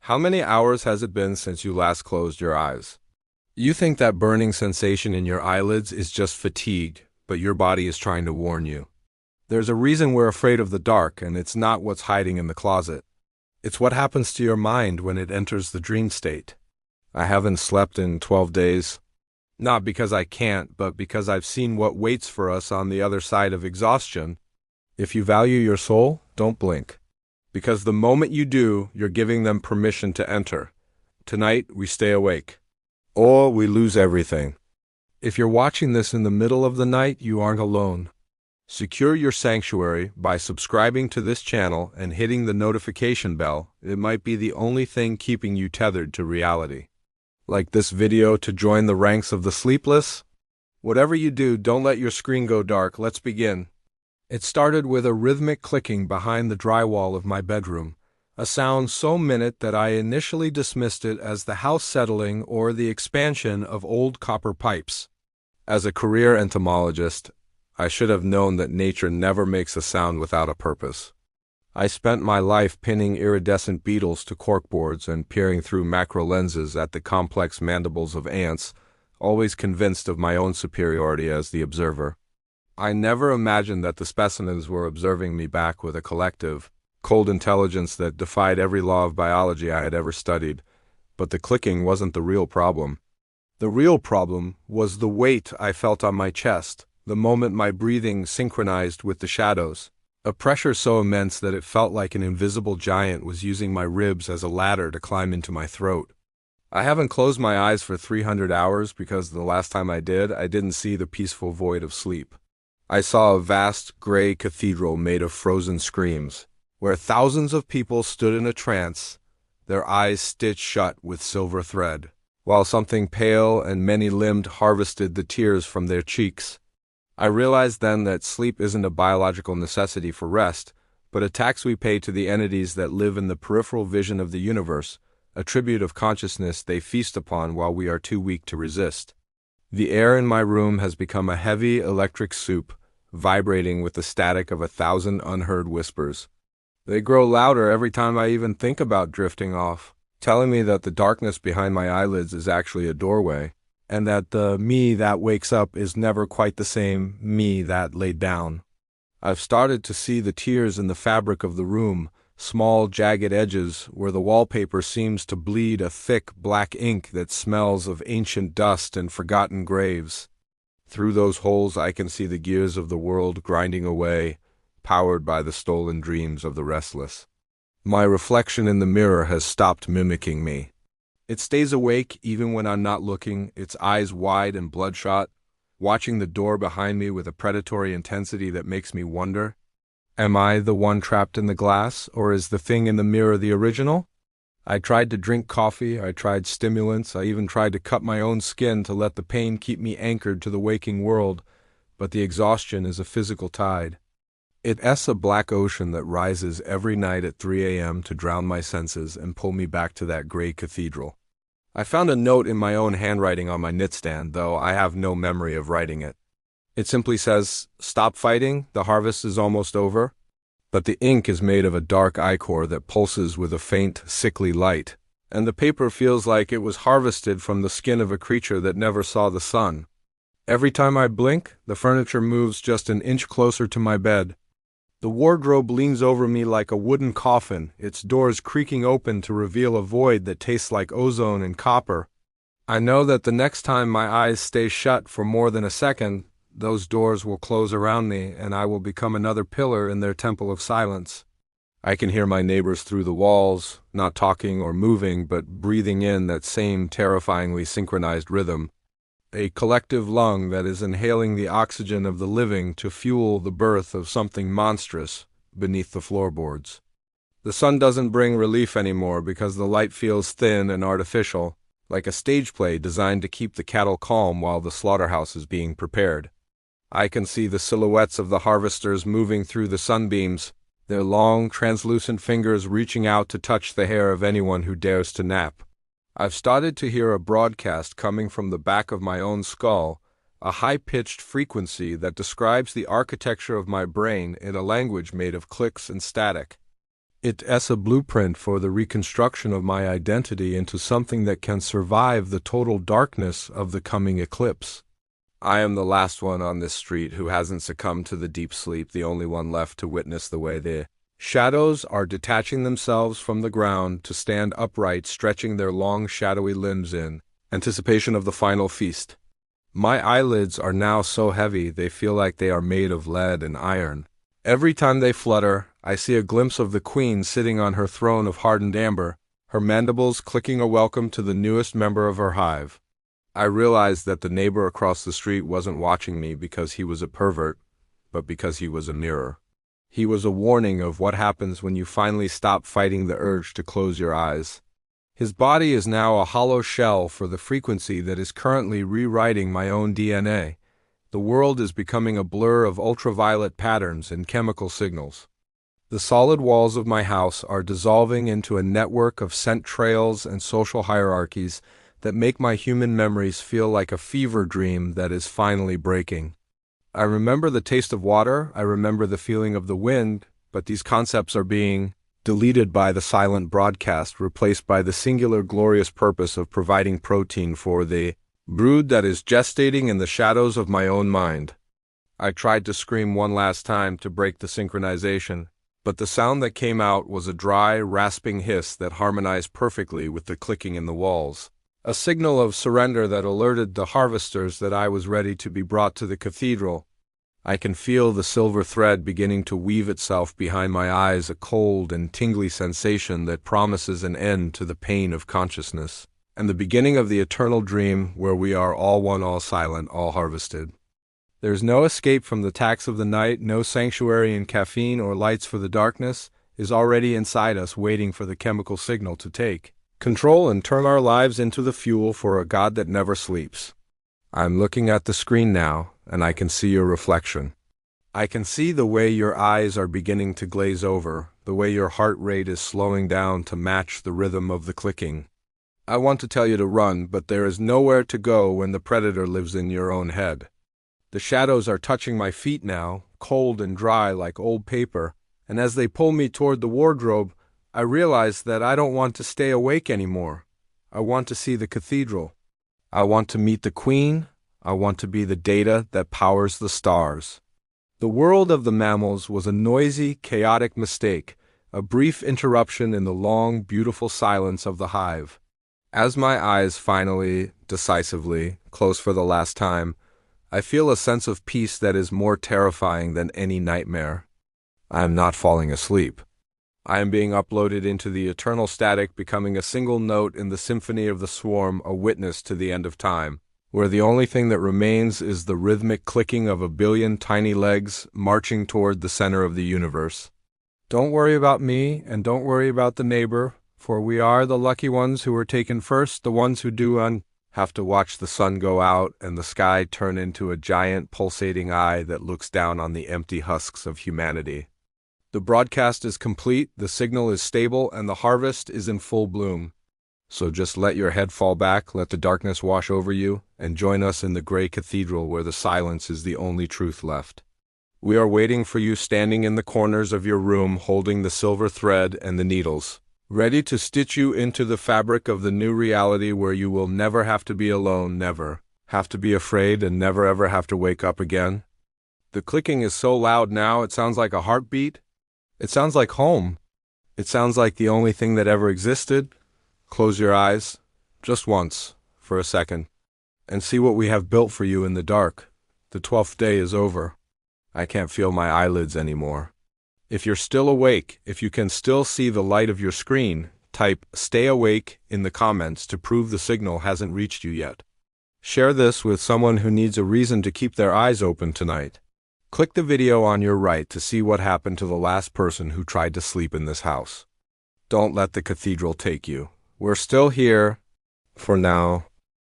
How many hours has it been since you last closed your eyes? You think that burning sensation in your eyelids is just fatigue, but your body is trying to warn you. There's a reason we're afraid of the dark, and it's not what's hiding in the closet. It's what happens to your mind when it enters the dream state. I haven't slept in 12 days. Not because I can't, but because I've seen what waits for us on the other side of exhaustion. If you value your soul, don't blink. Because the moment you do, you're giving them permission to enter. Tonight, we stay awake. Or we lose everything. If you're watching this in the middle of the night, you aren't alone. Secure your sanctuary by subscribing to this channel and hitting the notification bell. It might be the only thing keeping you tethered to reality. Like this video to join the ranks of the sleepless? Whatever you do, don't let your screen go dark. Let's begin. It started with a rhythmic clicking behind the drywall of my bedroom, a sound so minute that I initially dismissed it as the house settling or the expansion of old copper pipes. As a career entomologist, I should have known that nature never makes a sound without a purpose. I spent my life pinning iridescent beetles to corkboards and peering through macro lenses at the complex mandibles of ants, always convinced of my own superiority as the observer. I never imagined that the specimens were observing me back with a collective, cold intelligence that defied every law of biology I had ever studied. But the clicking wasn't the real problem. The real problem was the weight I felt on my chest, the moment my breathing synchronized with the shadows. A pressure so immense that it felt like an invisible giant was using my ribs as a ladder to climb into my throat. I haven't closed my eyes for 300 hours because the last time I didn't see the peaceful void of sleep. I saw a vast, gray cathedral made of frozen screams, where thousands of people stood in a trance, their eyes stitched shut with silver thread, while something pale and many-limbed harvested the tears from their cheeks. I realized then that sleep isn't a biological necessity for rest, but a tax we pay to the entities that live in the peripheral vision of the universe, a tribute of consciousness they feast upon while we are too weak to resist. The air in my room has become a heavy electric soup, vibrating with the static of 1,000 unheard whispers. They grow louder every time I even think about drifting off, telling me that the darkness behind my eyelids is actually a doorway, and that the me that wakes up is never quite the same me that laid down. I've started to see the tears in the fabric of the room, small jagged edges where the wallpaper seems to bleed a thick black ink that smells of ancient dust and forgotten graves. Through those holes I can see the gears of the world grinding away, powered by the stolen dreams of the restless. My reflection in the mirror has stopped mimicking me. It stays awake even when I'm not looking, its eyes wide and bloodshot, watching the door behind me with a predatory intensity that makes me wonder, am I the one trapped in the glass, or is the thing in the mirror the original? I tried to drink coffee, I tried stimulants, I even tried to cut my own skin to let the pain keep me anchored to the waking world, but the exhaustion is a physical tide. It's a black ocean that rises every night at 3 a.m. to drown my senses and pull me back to that gray cathedral. I found a note in my own handwriting on my nightstand, though I have no memory of writing it. It simply says, "Stop fighting, the harvest is almost over." But the ink is made of a dark ichor that pulses with a faint, sickly light, and the paper feels like it was harvested from the skin of a creature that never saw the sun. Every time I blink, the furniture moves just an inch closer to my bed. The wardrobe leans over me like a wooden coffin, its doors creaking open to reveal a void that tastes like ozone and copper. I know that the next time my eyes stay shut for more than a second, those doors will close around me and I will become another pillar in their temple of silence. I can hear my neighbors through the walls, not talking or moving, but breathing in that same terrifyingly synchronized rhythm. A collective lung that is inhaling the oxygen of the living to fuel the birth of something monstrous beneath the floorboards. The sun doesn't bring relief anymore because the light feels thin and artificial, like a stage play designed to keep the cattle calm while the slaughterhouse is being prepared. I can see the silhouettes of the harvesters moving through the sunbeams, their long, translucent fingers reaching out to touch the hair of anyone who dares to nap. I've started to hear a broadcast coming from the back of my own skull, a high-pitched frequency that describes the architecture of my brain in a language made of clicks and static. It's a blueprint for the reconstruction of my identity into something that can survive the total darkness of the coming eclipse. I am the last one on this street who hasn't succumbed to the deep sleep, the only one left to witness the way the shadows are detaching themselves from the ground to stand upright, stretching their long, shadowy limbs in anticipation of the final feast. My eyelids are now so heavy they feel like they are made of lead and iron. Every time they flutter, I see a glimpse of the queen sitting on her throne of hardened amber, her mandibles clicking a welcome to the newest member of her hive. I realized that the neighbor across the street wasn't watching me because he was a pervert, but because he was a mirror. He was a warning of what happens when you finally stop fighting the urge to close your eyes. His body is now a hollow shell for the frequency that is currently rewriting my own DNA. The world is becoming a blur of ultraviolet patterns and chemical signals. The solid walls of my house are dissolving into a network of scent trails and social hierarchies that make my human memories feel like a fever dream that is finally breaking. I remember the taste of water, I remember the feeling of the wind, but these concepts are being deleted by the silent broadcast, replaced by the singular glorious purpose of providing protein for the brood that is gestating in the shadows of my own mind. I tried to scream one last time to break the synchronization, but the sound that came out was a dry, rasping hiss that harmonized perfectly with the clicking in the walls. A signal of surrender that alerted the harvesters that I was ready to be brought to the cathedral. I can feel the silver thread beginning to weave itself behind my eyes, a cold and tingly sensation that promises an end to the pain of consciousness, and the beginning of the eternal dream where we are all one, all silent, all harvested. There's no escape from the tax of the night, no sanctuary in caffeine or lights, for the darkness is already inside us, waiting for the chemical signal to take control and turn our lives into the fuel for a God that never sleeps. I'm looking at the screen now, and I can see your reflection. I can see the way your eyes are beginning to glaze over, the way your heart rate is slowing down to match the rhythm of the clicking. I want to tell you to run, but there is nowhere to go when the predator lives in your own head. The shadows are touching my feet now, cold and dry like old paper, and as they pull me toward the wardrobe, I realize that I don't want to stay awake anymore. I want to see the cathedral. I want to meet the queen. I want to be the data that powers the stars. The world of the mammals was a noisy, chaotic mistake, a brief interruption in the long, beautiful silence of the hive. As my eyes finally, decisively, close for the last time, I feel a sense of peace that is more terrifying than any nightmare. I am not falling asleep. I am being uploaded into the eternal static, becoming a single note in the symphony of the swarm, a witness to the end of time, where the only thing that remains is the rhythmic clicking of a billion tiny legs marching toward the center of the universe. Don't worry about me, and don't worry about the neighbor, for we are the lucky ones who were taken first, the ones who do have to watch the sun go out and the sky turn into a giant pulsating eye that looks down on the empty husks of humanity. The broadcast is complete, the signal is stable, and the harvest is in full bloom. So just let your head fall back, let the darkness wash over you, and join us in the gray cathedral where the silence is the only truth left. We are waiting for you, standing in the corners of your room, holding the silver thread and the needles, ready to stitch you into the fabric of the new reality where you will never have to be alone, never have to be afraid, and never ever have to wake up again. The clicking is so loud now, it sounds like a heartbeat. It sounds like home. It sounds like the only thing that ever existed. Close your eyes, just once, for a second, and see what we have built for you in the dark. The 12th day is over. I can't feel my eyelids anymore. If you're still awake, if you can still see the light of your screen, type "stay awake" in the comments to prove the signal hasn't reached you yet. Share this with someone who needs a reason to keep their eyes open tonight. Click the video on your right to see what happened to the last person who tried to sleep in this house. Don't let the cathedral take you. We're still here, for now.